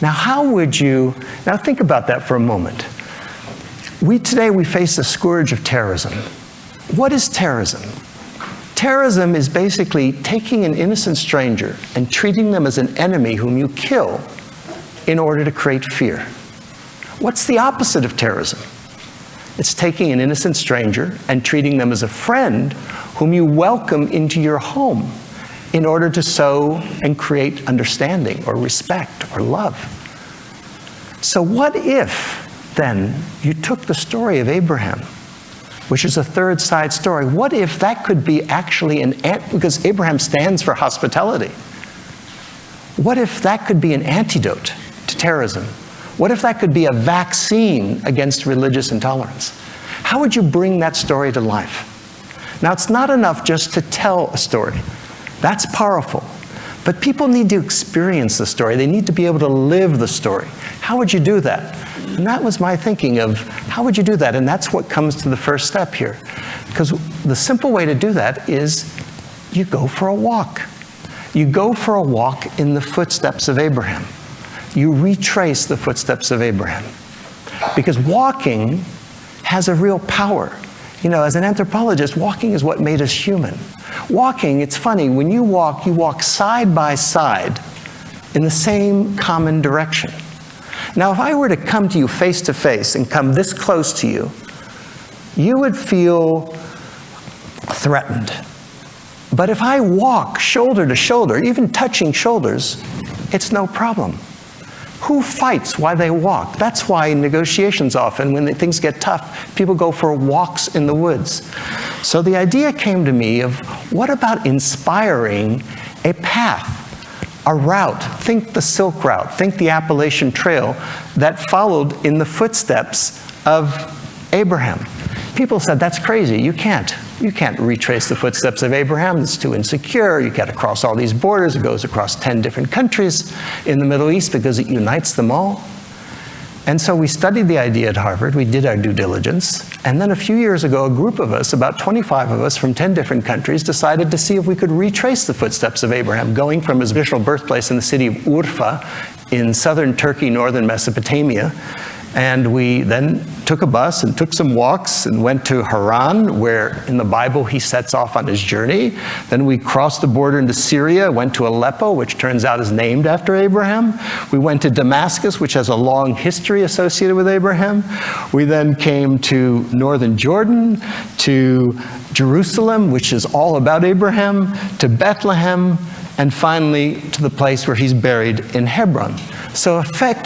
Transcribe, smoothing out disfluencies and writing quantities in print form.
Now, now think about that for a moment. Today we face the scourge of terrorism. What is terrorism? Terrorism is basically taking an innocent stranger and treating them as an enemy whom you kill in order to create fear. What's the opposite of terrorism? It's taking an innocent stranger and treating them as a friend whom you welcome into your home in order to sow and create understanding or respect or love. So what if, then, you took the story of Abraham, which is a third side story. What if that could be actually because Abraham stands for hospitality. What if that could be an antidote to terrorism? What if that could be a vaccine against religious intolerance? How would you bring that story to life? Now, it's not enough just to tell a story. That's powerful. But people need to experience the story. They need to be able to live the story. How would you do that? And that was my thinking of how would you do that? And that's what comes to the first step here. Because the simple way to do that is you go for a walk. You go for a walk in the footsteps of Abraham. You retrace the footsteps of Abraham. Because walking has a real power. You know, as an anthropologist, walking is what made us human. Walking, it's funny, when you walk side by side in the same common direction. Now, if I were to come to you face to face and come this close to you, you would feel threatened. But if I walk shoulder to shoulder, even touching shoulders, it's no problem. Who fights while they walk? That's why in negotiations often, when things get tough, people go for walks in the woods. So the idea came to me of, what about inspiring a path, a route? Think the Silk Route, think the Appalachian Trail that followed in the footsteps of Abraham. People said, that's crazy, you can't retrace the footsteps of Abraham, it's too insecure, you got to cross all these borders, it goes across 10 different countries in the Middle East because it unites them all. And so we studied the idea at Harvard, we did our due diligence, and then a few years ago, a group of us, about 25 of us from 10 different countries, decided to see if we could retrace the footsteps of Abraham, going from his original birthplace in the city of Urfa in southern Turkey, northern Mesopotamia. And we then took a bus and took some walks and went to Haran, where in the Bible he sets off on his journey. Then we crossed the border into Syria, went to Aleppo, which turns out is named after Abraham. We went to Damascus, which has a long history associated with Abraham. We then came to northern Jordan, to Jerusalem, which is all about Abraham, to Bethlehem, and finally to the place where he's buried in Hebron. So effectively,